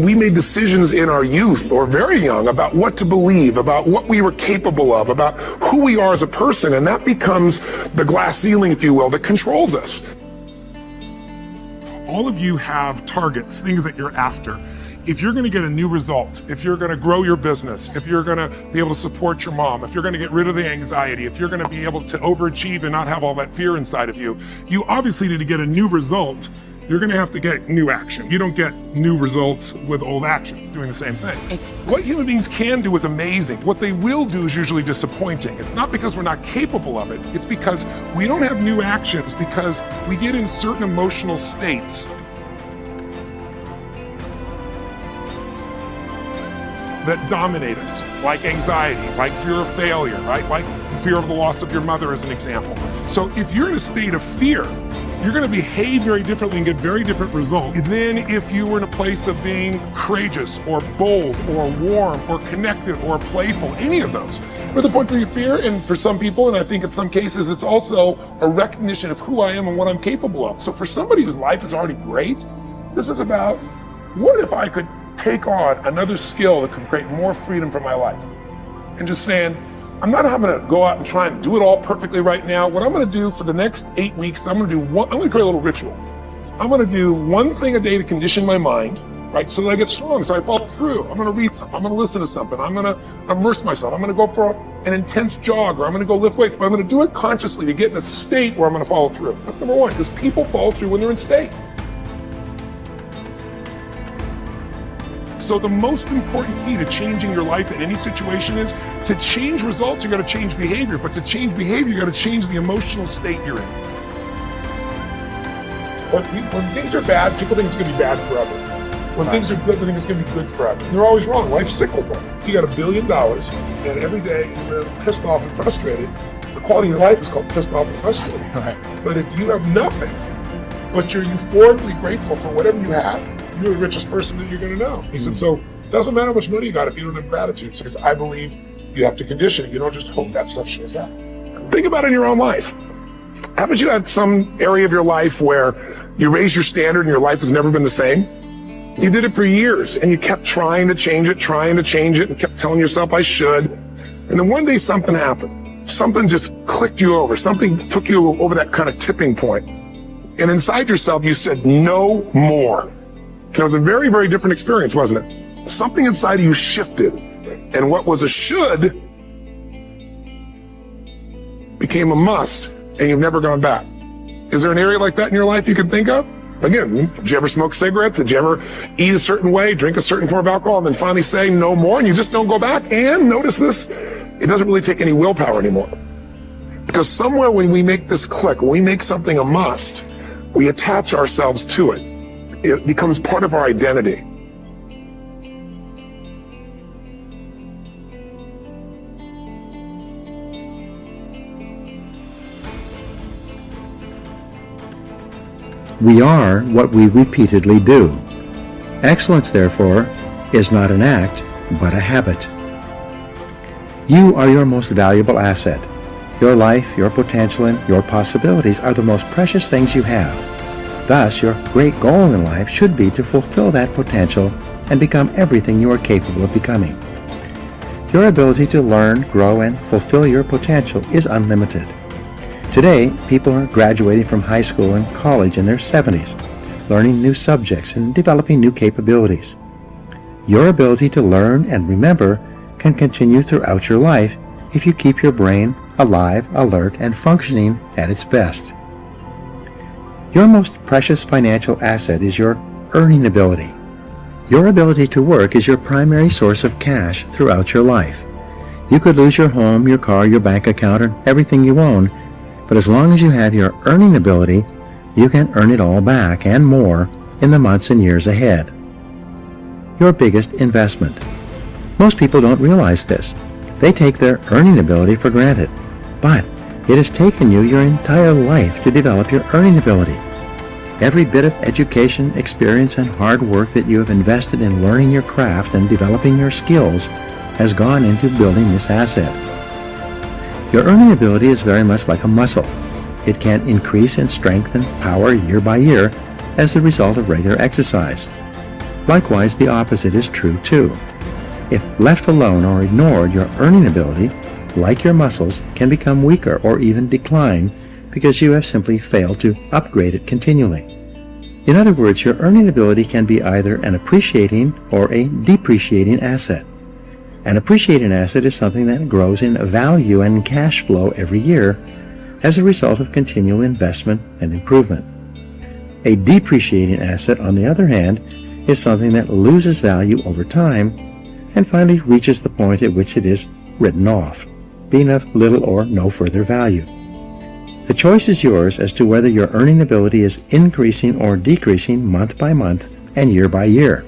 We made decisions in our youth or very young about what to believe, about what we were capable of, about who we are as a person, and that becomes the glass ceiling, if you will, that controls us. All of you have targets, things that you're after. If you're going to get a new result, if you're going to grow your business, if you're going to be able to support your mom, if you're going to get rid of the anxiety, if you're going to be able to overachieve and not have all that fear inside of you, you obviously need to get a new result. You're going to have to get new action. You don't get new results with old actions doing the same thing. What human beings can do is amazing. What they will do is usually disappointing. It's not because we're not capable of it. It's because we don't have new actions, because we get in certain emotional states that dominate us, like anxiety, like fear of failure, right? Like fear of the loss of your mother as an example. So if you're in a state of fear, you're going to behave very differently and get very different results than if you were in a place of being courageous or bold or warm or connected or playful, any of those. For the point of fear, and for some people, and I think in some cases, it's also a recognition of who I am and what I'm capable of. So for somebody whose life is already great, this is about, what if I could take on another skill that could create more freedom for my life? And just saying, I'm not having to go out and try and do it all perfectly right now. What I'm going to do for the next 8 weeks, I'm going to create a little ritual. I'm going to do one thing a day to condition my mind, right? So that I get strong, so I follow through. I'm going to read something. I'm going to listen to something. I'm going to immerse myself. I'm going to go for an intense jog, or I'm going to go lift weights, but I'm going to do it consciously to get in a state where I'm going to follow through. That's number one, because people follow through when they're in state. So the most important key to changing your life in any situation is to change results, you got to change behavior. But to change behavior, you got to change the emotional state you're in. When things are bad, people think it's going to be bad forever. When things are good, they think it's going to be good forever. And they're always wrong. Life's cyclical. If you got $1 billion and every day you live pissed off and frustrated, the quality of your life is called pissed off and frustrated. Right. But if you have nothing, but you're euphorically grateful for whatever you have, you're the richest person that you're going to know. He said, so it doesn't matter how much money you got if you don't have gratitude. Because I believe you have to condition it. You don't just hope that stuff shows up. Think about it in your own life. Haven't you had some area of your life where you raised your standard and your life has never been the same? You did it for years and you kept trying to change it and kept telling yourself I should. And then one day something happened. Something just clicked you over. Something took you over that kind of tipping point. And inside yourself you said, no more. It was a very, very different experience, wasn't it? Something inside of you shifted, and what was a should became a must, and you've never gone back. Is there an area like that in your life you can think of? Again, did you ever smoke cigarettes? Did you ever eat a certain way, drink a certain form of alcohol, and then finally say no more, and you just don't go back? And notice this, it doesn't really take any willpower anymore. Because somewhere when we make this click, when we make something a must, we attach ourselves to it. It becomes part of our identity. We are what we repeatedly do. Excellence, therefore, is not an act, but a habit. You are your most valuable asset. Your life, your potential, and your possibilities are the most precious things you have. Thus, your great goal in life should be to fulfill that potential and become everything you are capable of becoming. Your ability to learn, grow, and fulfill your potential is unlimited. Today, people are graduating from high school and college in their 70s, learning new subjects and developing new capabilities. Your ability to learn and remember can continue throughout your life if you keep your brain alive, alert, and functioning at its best. Your most precious financial asset is your earning ability. Your ability to work is your primary source of cash throughout your life. You could lose your home, your car, your bank account, and everything you own, but as long as you have your earning ability, you can earn it all back and more in the months and years ahead. Your biggest investment. Most people don't realize this. They take their earning ability for granted, but it has taken you your entire life to develop your earning ability. Every bit of education, experience, and hard work that you have invested in learning your craft and developing your skills has gone into building this asset. Your earning ability is very much like a muscle. It can increase in strength and power year by year as the result of regular exercise. Likewise, the opposite is true too. If left alone or ignored, your earning ability, like your muscles, can become weaker or even decline because you have simply failed to upgrade it continually. In other words, your earning ability can be either an appreciating or a depreciating asset. An appreciating asset is something that grows in value and cash flow every year as a result of continual investment and improvement. A depreciating asset, on the other hand, is something that loses value over time and finally reaches the point at which it is written off, being of little or no further value. The choice is yours as to whether your earning ability is increasing or decreasing month by month and year by year.